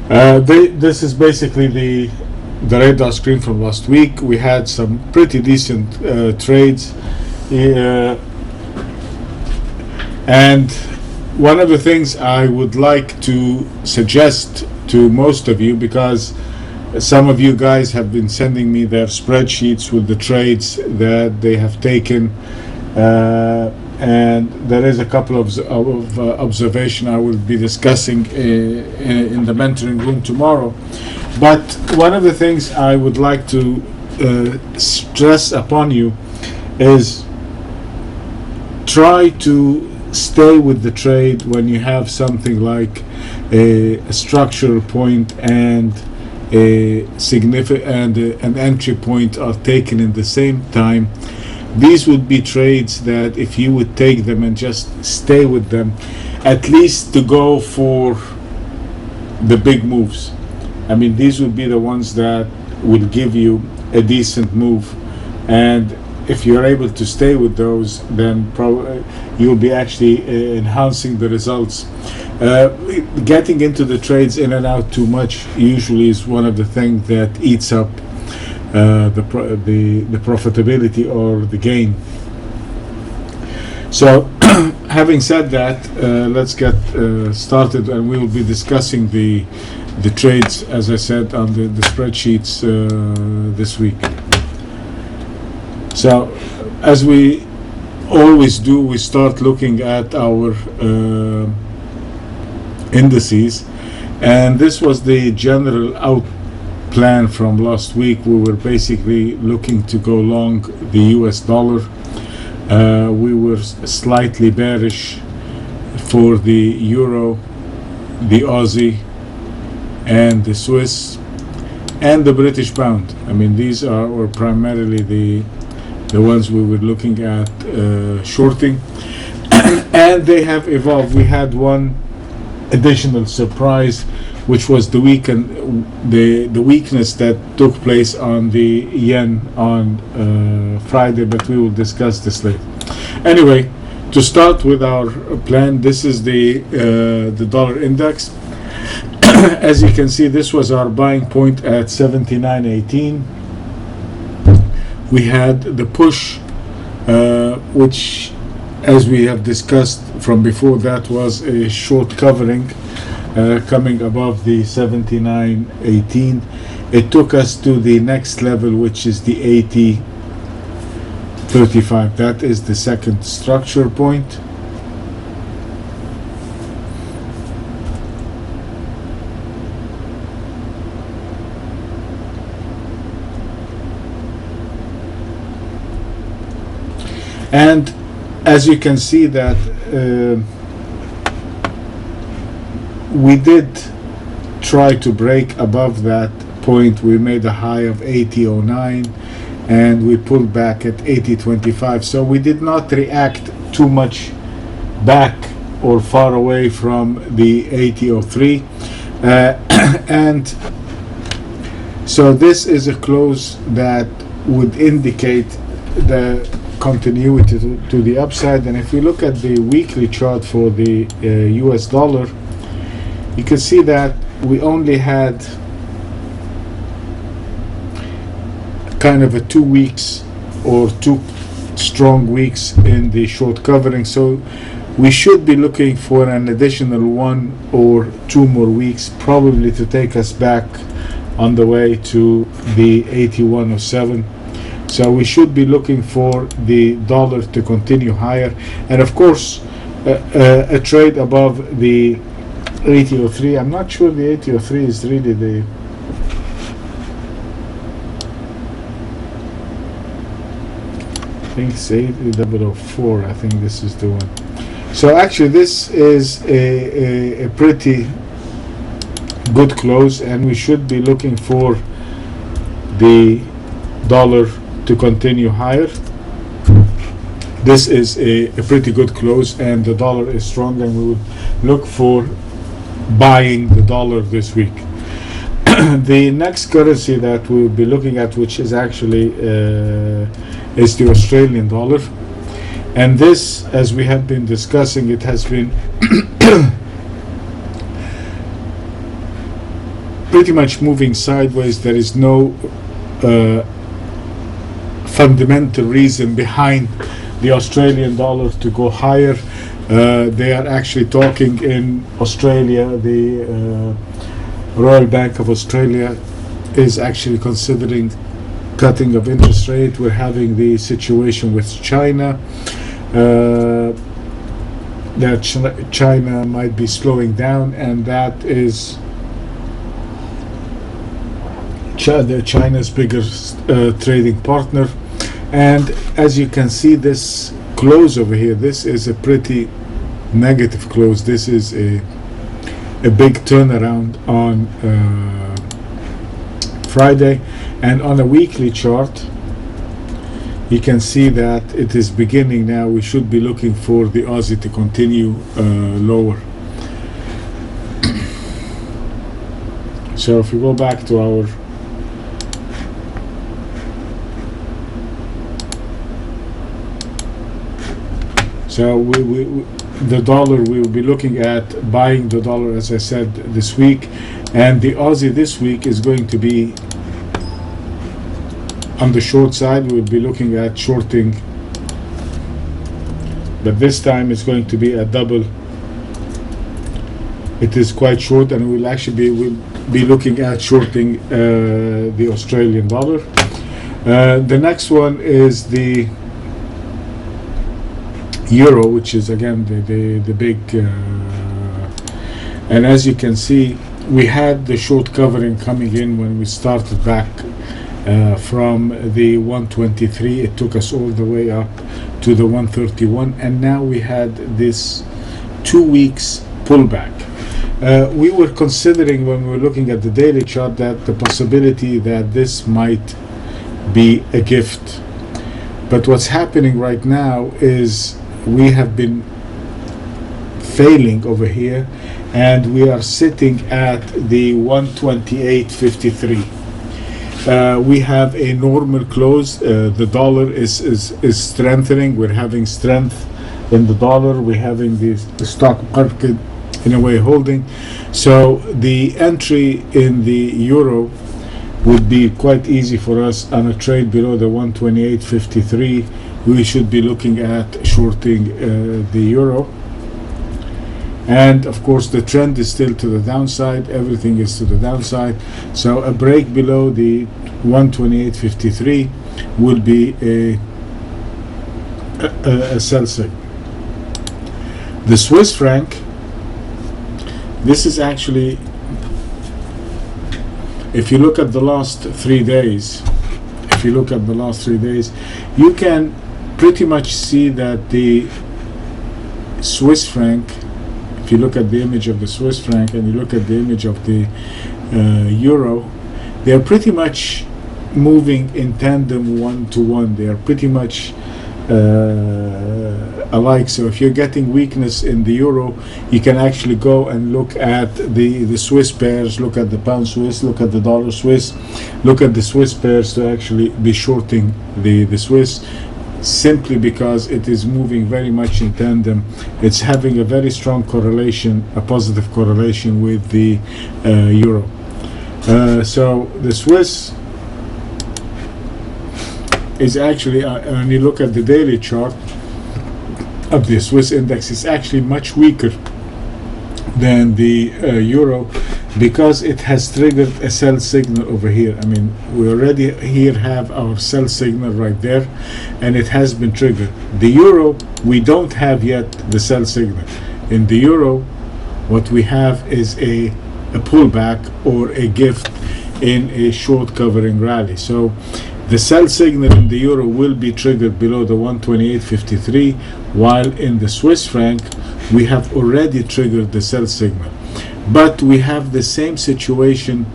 This is basically the radar screen from last week. We had some pretty decent trades, uh, and one of the things I would like to suggest to most of you, because some of you guys have been sending me their spreadsheets with the trades that they have taken, and there is a couple of observation I will be discussing in the mentoring room tomorrow. But one of the things I would like to stress upon you is try to stay with the trade when you have something like a structural point and a significant and an entry point are taken in the same time. These would be trades that if you would take them and just stay with them, at least to go for the big moves. I mean, these would be the ones that will give you a decent move, and if you're able to stay with those, then probably you'll be actually enhancing the results. Getting into the trades in and out too much usually is one of the things that eats up the profitability or the gain. So, having said that, let's get started, and we will be discussing the trades, as I said, on the spreadsheets this week. So, as we always do, we start looking at our indices, and this was the general out plan from last week. We were basically looking to go long the US dollar. We were slightly bearish for the euro, the Aussie, and the Swiss, and the British pound. I mean, these were primarily the ones we were looking at shorting, and they have evolved. We had one additional surprise, which was the weakness that took place on the yen on Friday, but we will discuss this later. Anyway, to start with our plan, this is the dollar index. As you can see, this was our buying point at 79.18. We had the push, which, as we have discussed from before, that was a short covering coming above the 79.18. It took us to the next level, which is the 80.35. That is the second structure point. And as you can see that we did try to break above that point. We made a high of 80.09 and we pulled back at 80.25. So we did not react too much back or far away from the 80.03. And so this is a close that would indicate the continuity to the upside. And if we look at the weekly chart for the US dollar, you can see that we only had kind of a 2 weeks or 2 strong weeks in the short covering, so we should be looking for an additional 1 or 2 more weeks probably to take us back on the way to the 81.07. So we should be looking for the dollar to continue higher, and of course a trade above the 80.03. I'm not sure the 80.03 is really the I think it's 80.04. I think this is the one. So actually this is a pretty good close, and we should be looking for the dollar to continue higher. This is a pretty good close, and the dollar is strong, and we would look for buying the dollar this week. The next currency that we'll be looking at, which is actually is the Australian dollar, and this, as we have been discussing, it has been pretty much moving sideways. There is no fundamental reason behind the Australian dollar to go higher. They are actually talking in Australia. The Royal Bank of Australia is actually considering cutting of interest rate. We're having the situation with China, that China might be slowing down, and that is China's biggest trading partner. And as you can see, this close over here, this is a pretty negative close. This is a big turnaround on Friday, and on a weekly chart you can see that it is beginning now. We should be looking for the Aussie to continue lower. So if we go back to our the dollar, we will be looking at buying the dollar, as I said, this week, and the Aussie this week is going to be on the short side. We'll be looking at shorting, but this time it's going to be a double. It is quite short, and we'll actually be looking at shorting the Australian dollar. The next one is the euro, which is again the big and as you can see, we had the short covering coming in when we started back from the 123. It took us all the way up to the 131, and now we had this 2 weeks pullback. We were considering, when we were looking at the daily chart, that the possibility that this might be a gift, but what's happening right now is we have been failing over here, and we are sitting at the 128.53. We have a normal close. The dollar is strengthening. We're having strength in the dollar. We're having the stock market in a way holding. So the entry in the euro would be quite easy for us on a trade below the 128.53. We should be looking at shorting the euro, and of course the trend is still to the downside. Everything is to the downside, so a break below the 128.53 would be a sell signal. The Swiss franc, this is actually, if you look at the last 3 days, you can pretty much see that the Swiss franc, if you look at the image of the Swiss franc and you look at the image of the euro, they are pretty much moving in tandem, 1-to-1. They are pretty much alike. So if you're getting weakness in the euro, you can actually go and look at the Swiss pairs, look at the pound Swiss, look at the dollar Swiss, look at the Swiss pairs to actually be shorting the Swiss, simply because it is moving very much in tandem. It's having a very strong correlation, a positive correlation with the euro. So the Swiss is actually, when you look at the daily chart of the Swiss index, it's actually much weaker than the euro, because it has triggered a sell signal over here. I mean, we already here have our sell signal right there, and it has been triggered. The euro, we don't have yet the sell signal. In the euro, what we have is a pullback or a gift in a short covering rally. So the sell signal in the euro will be triggered below the 128.53, while in the Swiss franc we have already triggered the sell signal. But we have the same situation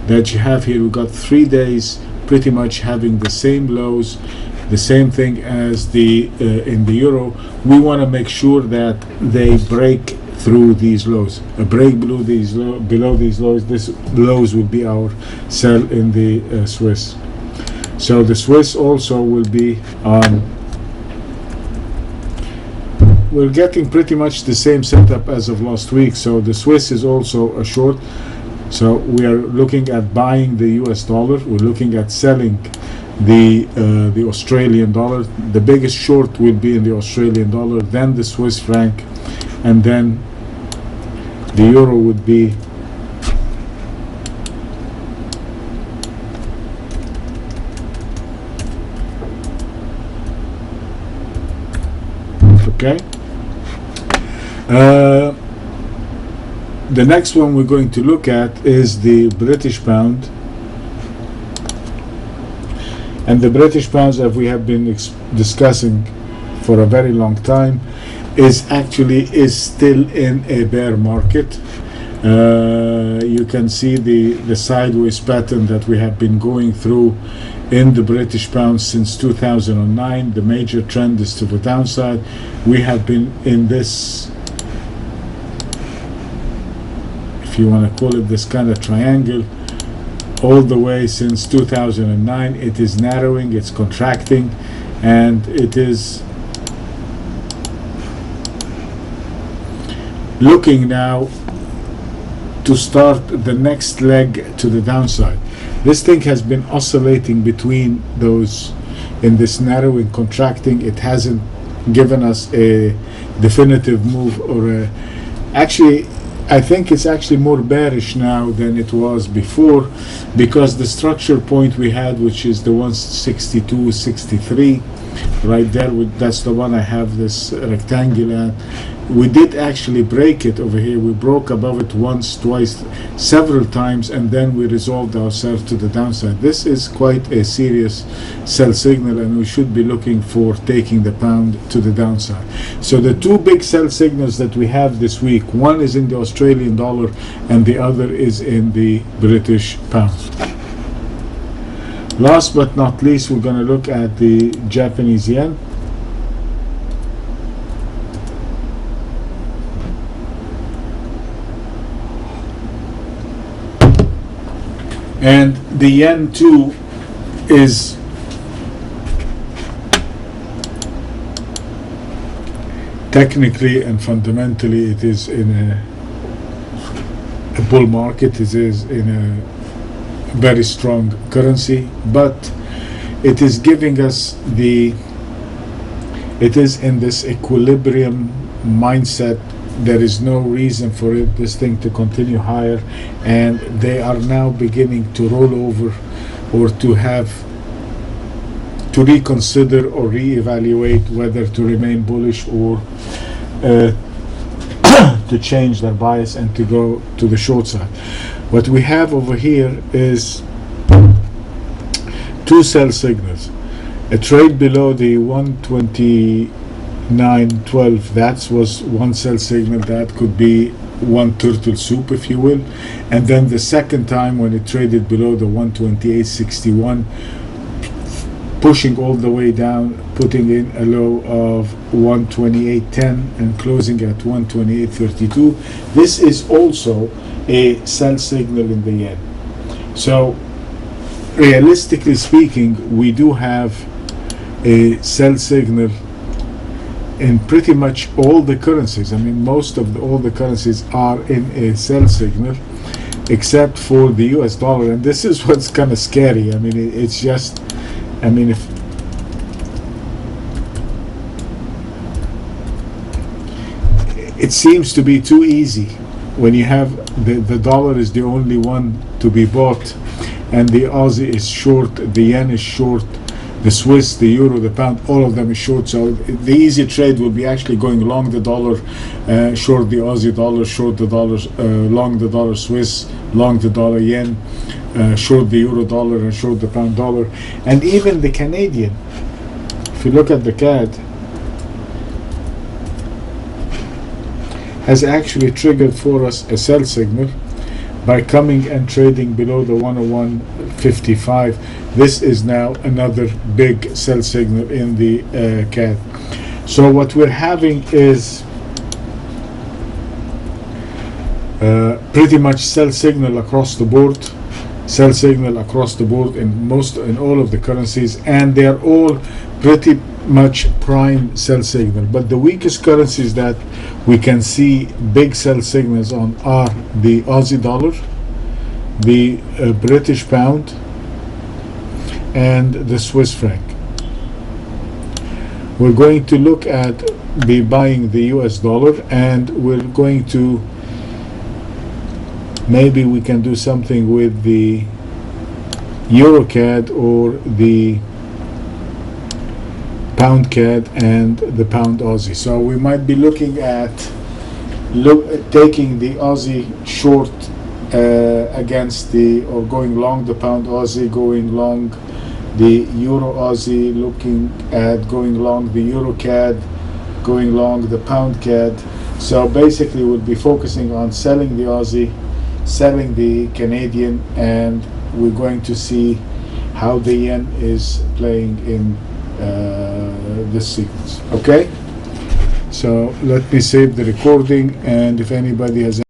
that you have here. We got 3 days pretty much having the same lows, the same thing as the in the euro. We want to make sure that they break through these lows. A break below these lows, this lows will be our sell in the Swiss. So the Swiss also will be we're getting pretty much the same setup as of last week. So the Swiss is also a short. So we are looking at buying the US dollar, we're looking at selling the Australian dollar. The biggest short will be in the Australian dollar, then the Swiss franc, and then the euro would be okay. The next one we're going to look at is the British pound. And the British pound, as we have been discussing for a very long time, is still in a bear market. You can see the sideways pattern that we have been going through in the British pound since 2009. The major trend is to the downside. We have been in this, if you want to call it, this kind of triangle all the way since 2009. It is narrowing, it's contracting, and it is looking now to start the next leg to the downside. This thing has been oscillating between those, in this narrowing, contracting. It hasn't given us a definitive move, or actually I think it's actually more bearish now than it was before, because the structure point we had, which is the 162.63 right there, that's the one I have this rectangular. We did actually break it over here. We broke above it once, twice, several times, and then we resolved ourselves to the downside. This is quite a serious sell signal, and we should be looking for taking the pound to the downside. So the two big sell signals that we have this week, one is in the Australian dollar and the other is in the British pound. Last but not least, we're going to look at the Japanese yen. And the yen too is technically and fundamentally, it is in a bull market. It is in a very strong currency, but it is giving us it is in this equilibrium mindset. There is no reason for this thing to continue higher, and they are now beginning to roll over, or to reconsider or reevaluate whether to remain bullish or to change their bias and to go to the short side. What we have over here is two sell signals. A trade below the 129.12, that was one sell signal. That could be one turtle soup, if you will. And then the second time when it traded below the 128.61, pushing all the way down, putting in a low of 128.10 and closing at 128.32. This is also a sell signal in the yen. So realistically speaking, we do have a sell signal in pretty much all the currencies. I mean, most of all the currencies are in a sell signal, except for the US dollar. And this is what's kind of scary. I mean, it's just, I mean, if it seems to be too easy when you have the dollar is the only one to be bought, and the Aussie is short, the yen is short, the Swiss, the euro, the pound, all of them is short. So the easy trade will be actually going long the dollar, short the Aussie dollar, short the dollars, long the dollar Swiss, long the dollar yen, short the euro dollar, and short the pound dollar. And even the Canadian, if you look at the CAD, has actually triggered for us a sell signal by coming and trading below the 101.55. This is now another big sell signal in the CAD. So what we're having is pretty much sell signal across the board, sell signal across the board in all of the currencies, and they are all pretty much prime sell signal. But the weakest currencies that we can see big sell signals on are the Aussie dollar, the British pound, and the Swiss franc. We're going to look at be buying the US dollar, and we're going to maybe we can do something with the EuroCAD or the pound CAD and the pound Aussie. So we might be looking at taking the Aussie short against the, or going long the pound Aussie, going long the Euro Aussie, looking at going long the Euro CAD, going long the pound CAD. So basically we'll be focusing on selling the Aussie, selling the Canadian, and we're going to see how the yen is playing in this sequence. Okay, so let me save the recording, and if anybody has